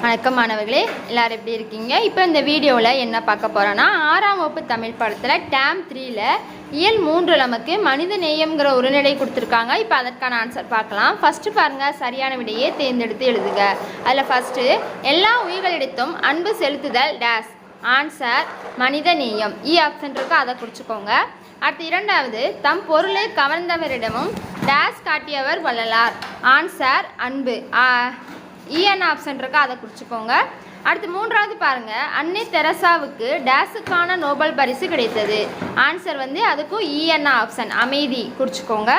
வணக்கம் மாணவர்களே, எல்லாரும் எப்படி இருக்கீங்க? இப்போ இந்த வீடியோவில் என்ன பார்க்க போகிறோன்னா, 6ஆம் வகுப்பு தமிழ் பாடத்தில் டேம் 3ல் இயல் 3 நமக்கு மனித நேயம்ங்கிற உரைநடை கொடுத்துருக்காங்க. இப்போ அதற்கான ஆன்சர் பார்க்கலாம். ஃபஸ்ட்டு பாருங்கள், சரியான விடையை தேர்ந்தெடுத்து எழுதுக. அதில் ஃபஸ்ட்டு, எல்லா உயிர்களிடத்தும் அன்பு செலுத்துதல் டேஸ். ஆன்சர் மனித நேயம். ஆப்ஷன் இருக்கு, அதை குறிச்சிக்கோங்க. அடுத்து இரண்டாவது, தம் பொருளை கவர்ந்தவரிடமும் டேஸ் காட்டியவர் வள்ளலார். ஆன்சர் அன்பு. என்ன ஆப்ஷன் இருக்கா, அதை குறிச்சிக்கோங்க. அடுத்து மூன்றாவது பாருங்கள், அன்னை தெரசாவுக்கு டேஸுக்கான நோபல் பரிசு கிடைத்தது. ஆன்சர் அதுக்கும் என்ன ஆப்ஷன் அமைதி குறிச்சிக்கோங்க.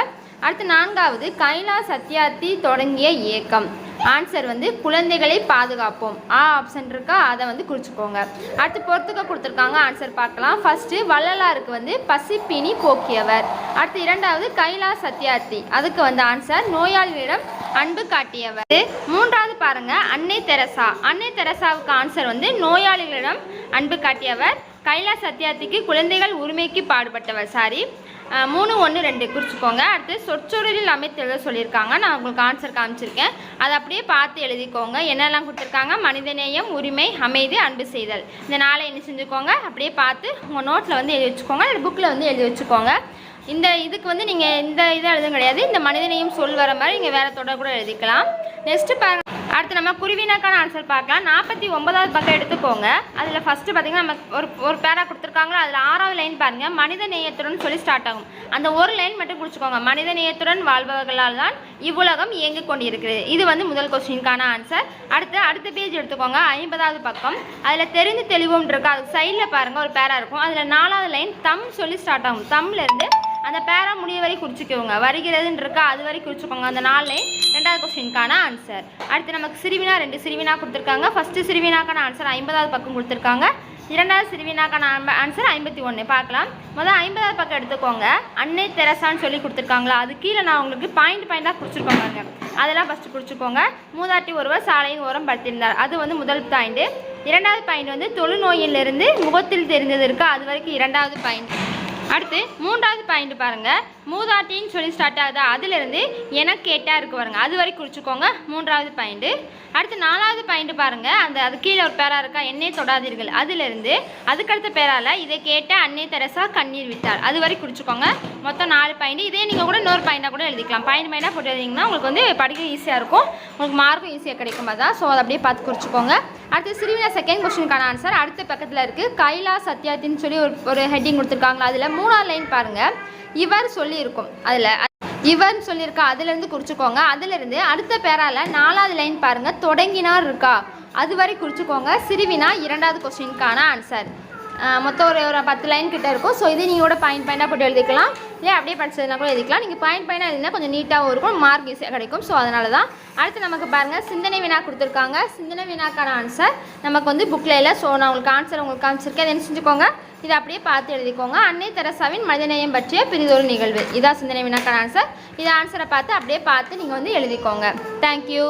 அடுத்து நான்காவது, கைலா சத்யார்த்தி தொடங்கிய இயக்கம். ஆன்சர் குழந்தைகளை பாதுகாப்போம். ஆப்ஷன் இருக்கா, அதை குறிச்சிக்கோங்க. அடுத்து பொறுத்துக்க கொடுத்துருக்காங்க, ஆன்சர் பார்க்கலாம். ஃபஸ்ட்டு வள்ளலாருக்கு பசிப்பினி போக்கியவர். அடுத்து இரண்டாவது கைலா சத்யார்த்தி, அதுக்கு ஆன்சர் நோயாளிகளிடம் அன்பு காட்டியவர். மூன்றாவது பாருங்க, அன்னை தெரசா. அன்னை தெரசாவுக்கு ஆன்சர் நோயாளிகளிடம் அன்பு காட்டியவர். கைலா சத்யார்த்திக்கு குழந்தைகள் உரிமைக்கு பாடுபட்டவர். 3, 1, 2 குறிச்சிக்கோங்க. அடுத்து சொற்றொடரில் அமைத்து எழுத சொல்லியிருக்காங்க. நான் உங்களுக்கு ஆன்சர் காமிச்சிருக்கேன், அதை அப்படியே பார்த்து எழுதிக்கோங்க. என்னெல்லாம் கொடுத்துருக்காங்க? மனிதநேயம், உரிமை, அமைதி, அன்பு செய்தல். இந்த நாளை என்ன செஞ்சுக்கோங்க, அப்படியே பார்த்து உங்கள் நோட்டில் எழுதி வச்சுக்கோங்க, இல்லை புக்கில் எழுதி வச்சுக்கோங்க. இந்த இதுக்கு நீங்கள் இந்த இதை எழுதும் கிடையாது, இந்த மனிதனையும் சொல் வர மாதிரி நீங்கள் வேறு தொடர் கூட எழுதிக்கலாம். நெக்ஸ்ட்டு பாருங்கள், அடுத்து நம்ம குருவினாக்கான ஆன்சர் பார்க்கலாம். 49வது பக்கம் எடுத்துக்கோங்க. அதில் ஃபஸ்ட்டு பார்த்திங்கன்னா நமக்கு ஒரு பேரா கொடுத்துருக்காங்களோ, அதில் 6வது லைன் பாருங்கள், மனித நேயத்துடன் சொல்லி ஸ்டார்ட் ஆகும். அந்த ஒரு லைன் மட்டும் குறிச்சிக்கோங்க. மனித நேயத்துடன் வாழ்பவர்களால் தான் இவ்வுலகம் இயங்கி கொண்டிருக்கிறது. இது முதல் கொஸ்டினுக்கான ஆன்சர். அடுத்த பேஜ் எடுத்துக்கோங்க, 50வது பக்கம். அதில் தெரிந்து தெளிவும் இருக்குது, அதுக்கு சைடில் பாருங்கள் ஒரு பேரா இருக்கும். அதில் 4வது லைன் தம் சொல்லி ஸ்டார்ட் ஆகும். தம்லேருந்து அந்த பேரா முடிய வரை குறிச்சிக்கோங்க. வருகிறதுன்னு இருக்கா, அது வரை குறிச்சிக்கோங்க. அந்த 4 லைன் 2வது கொஸ்டினுக்கான ஆன்சர். அடுத்து நமக்கு சிறுவினா 2 சிறுவினா கொடுத்துருக்காங்க. ஃபஸ்ட்டு சிறுவினாக்கான ஆன்சர் 50வது பக்கம் கொடுத்துருக்காங்க. இரண்டாவது சிறுவினாக்கான ஆன்சர் 51 பார்க்கலாம். முதல் 50வது பக்கம் எடுத்துக்கோங்க. அன்னை தெரசான்னு சொல்லி கொடுத்துருக்காங்களா, அது கீழே நான் உங்களுக்கு பாயிண்டாக குறிச்சிருக்கோங்க. அதெல்லாம் ஃபஸ்ட்டு குறிச்சிக்கோங்க. மூதாட்டி ஒருவர் சாலையின் ஓரம் படுத்திருந்தார், அது முதல் பாயிண்ட். இரண்டாவது பாயிண்ட் தொழுநோயிலிருந்து முகத்தில் தெரிந்தது இருக்கா, அது வரைக்கும் இரண்டாவது பாயிண்ட். அடுத்து மூன்றாவது பாயிண்ட் பாருங்கள், மூதாட்டின்னு சொல்லி ஸ்டார்ட் ஆகுதா, அதிலிருந்து எனக்கு கேட்டால் இருக்கு பாருங்க, அது வரைக்கும் குறிச்சிக்கோங்க. மூன்றாவது பாயிண்ட்டு. அடுத்து 4வது பாயிண்ட் பாருங்கள், அது கீழே ஒரு பேரா இருக்கா, என்னை தொடாதீர்கள், அதிலிருந்து அதுக்கடுத்த பேரால் இதை கேட்ட அன்னை தெரசா கண்ணீர் விட்டார், அது வரைக்கும் குறிச்சிக்கோங்க. மொத்தம் 4 பாயிண்ட். இதே நீங்கள் கூட இன்னொரு பாயிண்டாக கூட எழுதிக்கலாம். பாயிண்டாக போட்டு எழுதிங்கன்னா உங்களுக்கு படிக்க ஈஸியாக இருக்கும், உங்களுக்கு மார்க்கும் ஈஸியாக கிடைக்கும். அதான் ஸோ அதை அப்படியே பார்த்து குறிச்சிக்கோங்க. அடுத்து சிறுவினா செகண்ட் கொஸ்டினுக்கான ஆன்சர் அடுத்த பக்கத்தில் இருக்குது. கைலா சத்யார்த்தின்னு சொல்லி ஒரு ஹெட்டிங் கொடுத்துருக்காங்களா, அதில் 3வது லைன் பாருங்கள், இவர் சொல்லியிருக்கும். அதில் இவர்னு சொல்லியிருக்கா, அதிலேருந்து குறிச்சிக்கோங்க. அதிலிருந்து அடுத்த பேரால் 4வது லைன் பாருங்கள், தொடங்கினார் இருக்கா, அது வரை குறிச்சிக்கோங்க. சிறுவினா 2வது கொஸ்டினுக்கான ஆன்சர். மொத்தம் ஒரு 10 லைன் கிட்ட இருக்கும். ஸோ இது நீங்கள் கூட பாயிண்டாக போட்டு எழுதிக்கலாம், இல்லை அப்படியே படிச்சதுனா கூட எழுதிக்கலாம். நீங்கள் பாயிண்டாக எழுதினா கொஞ்சம் நீட்டாகவும் இருக்கும், மார்க் ஈஸியாக கிடைக்கும். ஸோ அதனால தான். அடுத்து நமக்கு பாருங்கள், சிந்தனை வினா கொடுத்துருக்காங்க. சிந்தனை வினாக்கான ஆன்சர் நமக்கு புக்கில் இல்லை. ஸோ நான் உங்களுக்கு ஆன்சர் உங்களுக்கு காமிச்சிருக்கேன், அதை என்ன செஞ்சுக்கோங்க, இதை அப்படியே பார்த்து எழுதிக்கோங்க. அன்னை தெரசாவின் மனிதநேயம் பற்றிய பிரிதொரு நிகழ்வு, இதான் சிந்தனை வினாக்கான ஆன்சர். இதை ஆன்சரை பார்த்து அப்படியே பார்த்து நீங்கள் எழுதிக்கோங்க. தேங்க்யூ.